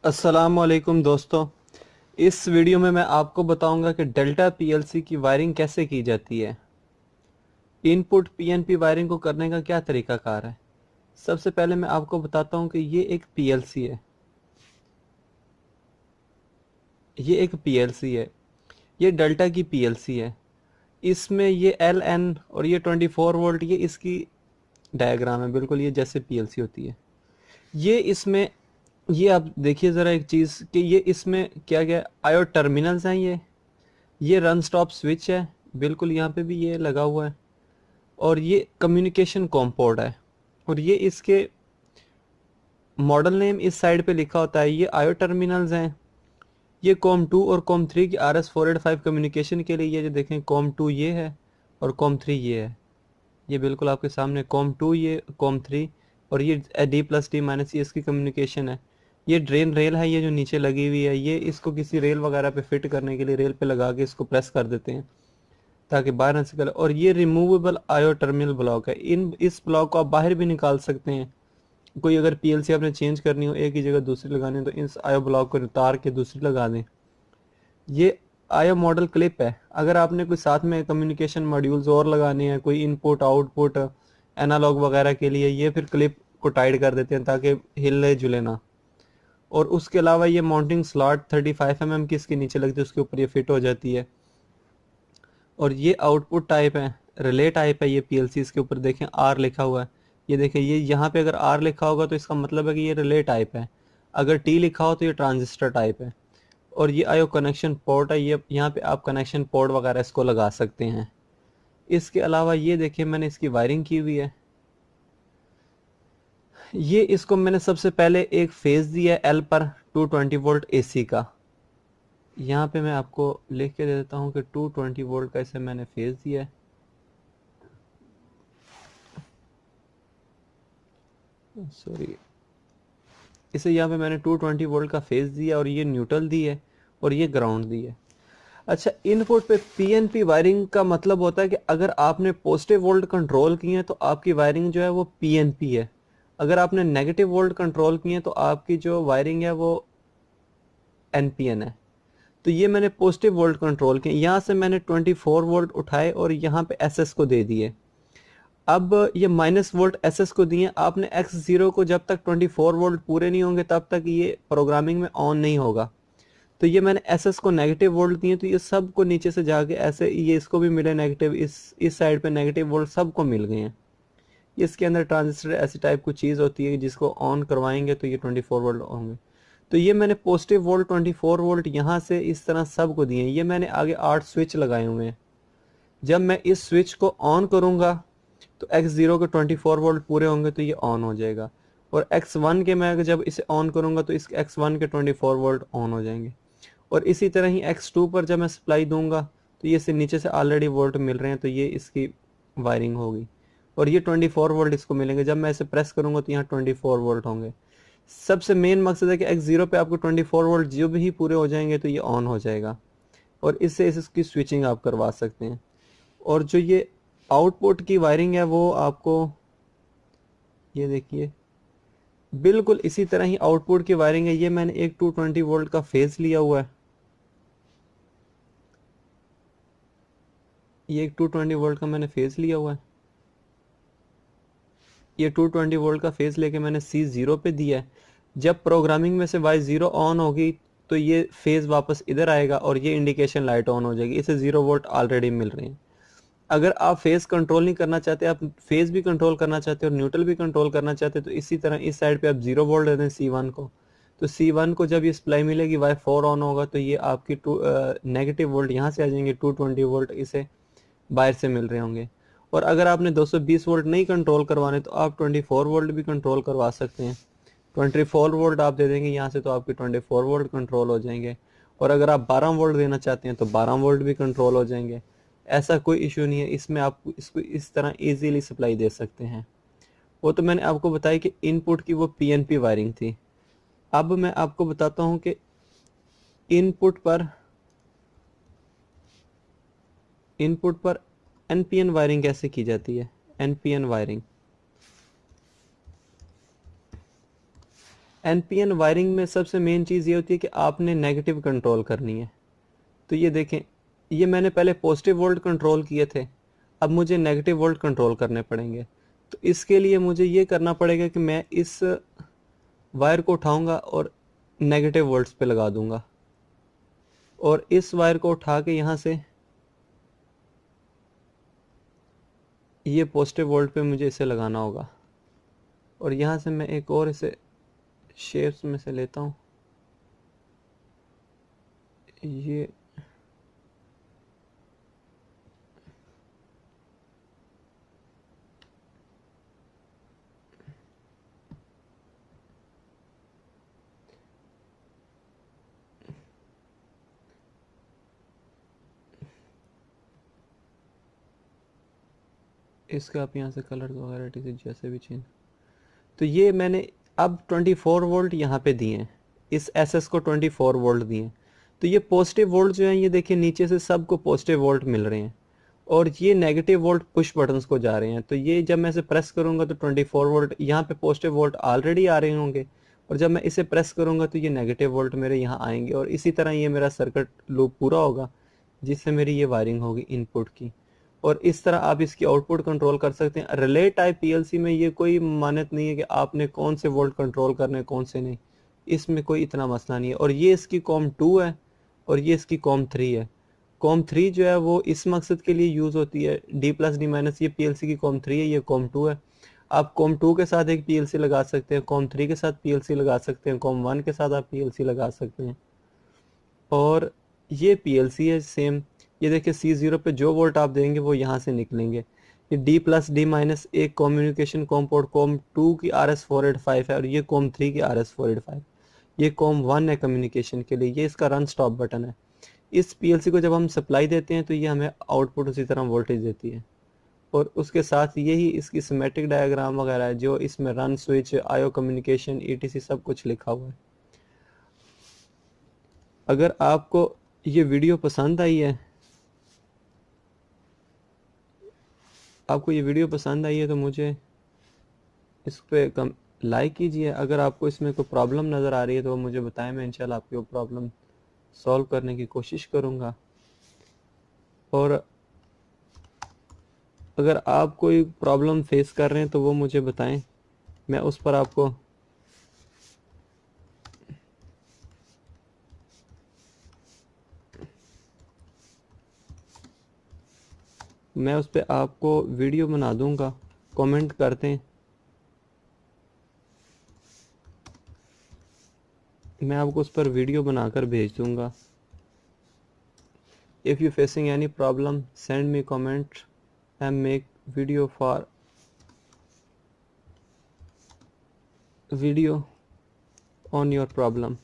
अस्सलामुअलैकुम दोस्तों। इस वीडियो में मैं आपको बताऊंगा कि डेल्टा पीएलसी की वायरिंग कैसे की जाती है। इनपुट पीएनपी वायरिंग को करने का क्या तरीकाकार है। सबसे पहले मैं आपको बताता हूं कि ये एक पीएलसी है। ये डेल्टा की पीएलसी है। इसमें ये एल एन और ये 24 वोल्ट, ये इसकी डायग्राम है, बिल्कुल ये जैसे पीएलसी होती है। ये इसमें ये आप देखिए ज़रा एक चीज़ कि ये इसमें क्या क्या आयो टर्मिनल्स हैं। ये रन स्टॉप स्विच है, बिल्कुल यहाँ पे भी ये लगा हुआ है। और ये कम्युनिकेशन कॉम पोर्ट है। और ये इसके मॉडल नेम इस साइड पे लिखा होता है। ये आयो टर्मिनल्स हैं। ये कॉम 2 और कॉम 3 की RS485 कम्युनिकेशन के लिए, ये जो देखें कॉम 2 ये है और कॉम 3 ये है। ये बिल्कुल आपके सामने कॉम 2, ये कॉम 3, और ये D+D- ये इसकी कम्युनिकेशन है। ये ड्रेन रेल है, ये जो नीचे लगी हुई है, ये इसको किसी रेल वगैरह पे फिट करने के लिए रेल पे लगा के इसको प्रेस कर देते हैं ताकि बाहर ना निकले। और ये रिमूवेबल आयो टर्मिनल ब्लॉक है। इस ब्लॉक को आप बाहर भी निकाल सकते हैं। कोई अगर पीएलसी आपने चेंज करनी हो, एक ही जगह दूसरी लगानी हो, तो इस आयो ब्लॉक को उतार के दूसरी लगा दें। ये आयो मॉडल क्लिप है। अगर आपने कोई साथ में कम्युनिकेशन मॉड्यूल्स और लगाने हैं, कोई इनपुट आउटपुट एनालॉग वगैरह के लिए, ये फिर क्लिप को टाइट कर देते हैं ताकि हिले जुले ना। और उसके अलावा ये माउंटिंग स्लॉट 35 mm की इसके नीचे लगती है, उसके ऊपर ये फिट हो जाती है। और ये आउटपुट टाइप है, रिले टाइप है। ये पीएलसी के ऊपर देखें आर लिखा हुआ है। ये देखें, ये यहाँ पे अगर आर लिखा होगा तो इसका मतलब है कि ये रिले टाइप है। अगर टी लिखा हो तो ये ट्रांजिस्टर टाइप है। और ये आयो कनेक्शन पोर्ट है। ये यहाँ पे आप कनेक्शन पोर्ट वगैरह इसको लगा सकते हैं। इसके अलावा ये देखिए मैंने इसकी वायरिंग की हुई है। ये इसको मैंने सबसे पहले एक फेज दिया है एल पर 220 वोल्ट एसी का। यहाँ पे मैं आपको लिख के दे देता हूँ कि 220 वोल्ट का इसे मैंने फेज दिया है। सॉरी, इसे यहाँ पे मैंने 220 वोल्ट का फेज दिया और ये न्यूट्रल दी है और ये ग्राउंड दी है। अच्छा, इनपुट पे पीएनपी वायरिंग का मतलब होता है कि अगर आपने पॉजिटिव वोल्ट कंट्रोल किए हैं तो आपकी वायरिंग जो है वो पीएनपी है। अगर आपने नेगेटिव वोल्ट कंट्रोल किए हैं तो आपकी जो वायरिंग है वो एनपीएन है। तो ये मैंने पॉजिटिव वोल्ट कंट्रोल किए, यहाँ से मैंने 24 वोल्ट उठाए और यहाँ पे एसएस को दे दिए। अब ये -वोल्ट एसएस को दिए। आपने X0 को जब तक 24 वोल्ट पूरे नहीं होंगे तब तक ये प्रोग्रामिंग में ऑन नहीं होगा। तो ये मैंने एसएस को नेगेटिव वोल्ट दिए, तो ये सब को नीचे से जाके ऐसे ये इसको भी मिले नेगेटिव, इस साइड पे नेगेटिव वोल्ट सबको मिल गए हैं। इसके अंदर ट्रांजिस्टर ऐसी टाइप की चीज़ होती है जिसको ऑन करवाएंगे तो ये 24 वोल्ट होंगे। तो ये मैंने पॉजिटिव वोल्ट 24 वोल्ट यहाँ से इस तरह सबको दिए हैं। ये मैंने आगे 8 स्विच लगाए हुए हैं। जब मैं इस स्विच को ऑन करूँगा तो X0 के 24 वोल्ट पूरे होंगे तो ये ऑन हो जाएगा। और X1 के मैं जब इसे ऑन करूँगा तो इस X1 के 24 वोल्ट ऑन हो जाएंगे। और इसी तरह ही X2 पर जब मैं सप्लाई दूंगा तो ये से नीचे से ऑलरेडी वोल्ट मिल रहे हैं, तो ये इसकी वायरिंग होगी। और ये 24 वोल्ट इसको मिलेंगे। जब मैं इसे प्रेस करूंगा तो यहाँ 24 वोल्ट होंगे। सबसे मेन मकसद है कि X0 पे आपको 24 वोल्ट जो भी पूरे हो जाएंगे तो ये ऑन हो जाएगा। और इससे इसकी स्विचिंग आप करवा सकते हैं। और जो ये आउटपुट की वायरिंग है वो आपको, ये देखिए बिल्कुल इसी तरह ही आउटपुट की वायरिंग है। ये मैंने एक 220 वोल्ट का फेज लिया हुआ है। ये एक 220 वोल्ट का मैंने फेज लिया हुआ है। ये 220 वोल्ट का फेज लेके मैंने C0 पे दिया है। जब प्रोग्रामिंग में से Y0 ऑन होगी तो ये फेज वापस इधर आएगा और ये इंडिकेशन लाइट ऑन हो जाएगी। इसे 0 वोल्ट ऑलरेडी मिल रहे हैं। अगर आप फेज कंट्रोल नहीं करना चाहते, आप फेज भी कंट्रोल करना चाहते हो और न्यूट्रल भी कंट्रोल करना चाहते हो, तो इसी तरह इस साइड पे आप 0 वोल्ट दे दें C1 को। तो C1 को जब ये सप्लाई मिलेगी Y4 ऑन होगा तो ये आपकी नेगेटिव वोल्ट यहाँ से आ जाएंगे, 220 वोल्ट इसे बाहर से मिल रहे होंगे। और अगर आपने 220 वोल्ट नहीं कंट्रोल करवाने तो आप 24 वोल्ट भी कंट्रोल करवा सकते हैं। 24 वोल्ट आप दे देंगे यहाँ से तो आपके 24 वोल्ट कंट्रोल हो जाएंगे। और अगर आप 12 वोल्ट देना चाहते हैं तो 12 वोल्ट भी कंट्रोल हो जाएंगे। ऐसा कोई इशू नहीं है, इसमें आप इसको इस तरह इजीली सप्लाई दे सकते हैं। वो तो मैंने आपको बताया कि इनपुट की वो पीएनपी वायरिंग थी। अब मैं आपको बताता हूँ कि इनपुट पर एनपीएन वायरिंग कैसे की जाती है। एनपीएन वायरिंग एनपीएन वायरिंग में सबसे मेन चीज़ ये होती है कि आपने नेगेटिव कंट्रोल करनी है। तो ये देखें, ये मैंने पहले पॉजिटिव वोल्ट कंट्रोल किए थे, अब मुझे नेगेटिव वोल्ट कंट्रोल करने पड़ेंगे। तो इसके लिए मुझे ये करना पड़ेगा कि मैं इस वायर को उठाऊंगा और नेगेटिव वोल्ट्स पे लगा दूंगा, और इस वायर को उठा के यहाँ से ये पॉजिटिव वोल्ट पे मुझे इसे लगाना होगा। और यहाँ से मैं एक और इसे शेप्स में से लेता हूँ, ये इसका आप यहाँ से कलर वगैरह जैसे भी चेंज। तो ये मैंने अब 24 वोल्ट यहाँ पे दिए हैं, इस एसएस को 24 वोल्ट दिए हैं। तो ये पॉजिटिव वोल्ट जो है, ये देखिए नीचे से सबको पॉजिटिव वोल्ट मिल रहे हैं, और ये नेगेटिव वोल्ट पुश बटन्स को जा रहे हैं। तो ये जब मैं इसे प्रेस करूंगा तो 24 वोल्ट यहाँ पे पॉजिटिव वोल्ट ऑलरेडी आ रहे होंगे, और जब मैं इसे प्रेस करूंगा तो ये नेगेटिव वोल्ट मेरे यहाँ आएंगे, और इसी तरह ये मेरा सर्किट लूप पूरा होगा, जिससे मेरी ये वायरिंग होगी इनपुट की। और इस तरह आप इसकी आउटपुट कंट्रोल कर सकते हैं। रिले टाइप पीएलसी में ये कोई मान्यत नहीं है कि आपने कौन से वोल्ट कंट्रोल करने कौन से नहीं, इसमें कोई इतना मसला नहीं है। और ये इसकी कॉम 2 है और ये इसकी कॉम 3 है। कॉम 3 जो है वो इस मकसद के लिए यूज़ होती है, डी प्लस डी माइनस, ये पीएलसी की कॉम 3 है, ये कॉम 2 है। आप कॉम 2 के साथ एक पीएलसी लगा सकते हैं, कॉम 3 के साथ पीएलसी लगा सकते हैं, कॉम 1 के साथ आप पीएलसी लगा सकते हैं। और ये पीएलसी है सेम, ये देखिए C0 पे जो वोल्ट आप देंगे वो यहाँ से निकलेंगे। ये D प्लस D माइनस एक कम्युनिकेशन कॉम पोर्ट कॉम 2 की RS485 है, और ये कॉम 3 की RS485। ये कॉम 1 है कम्युनिकेशन के लिए, ये इसका रन स्टॉप बटन है। इस पीएलसी को जब हम सप्लाई देते हैं तो ये हमें आउटपुट उसी तरह वोल्टेज देती है, और उसके साथ यही इसकी सिमेट्रिक डायग्राम वगैरह है, जो इसमें run switch, IO communication, ETC सब कुछ लिखा हुआ है। अगर आपको ये वीडियो पसंद आई है, तो मुझे इस पर लाइक कीजिए। अगर आपको इसमें कोई प्रॉब्लम नज़र आ रही है तो वो मुझे बताएं, मैं इंशाल्लाह आपकी वो प्रॉब्लम सॉल्व करने की कोशिश करूँगा। और अगर आप कोई प्रॉब्लम फेस कर रहे हैं तो वो मुझे बताएं, मैं उस पर आपको वीडियो बना दूंगा। कमेंट करते हैं, मैं आपको उस पर वीडियो बनाकर भेज दूंगा। If you facing any problem send me comment and make video on your problem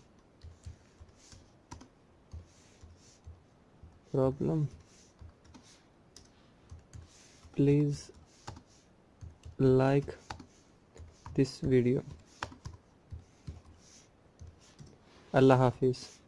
please like this video. Allah Hafiz.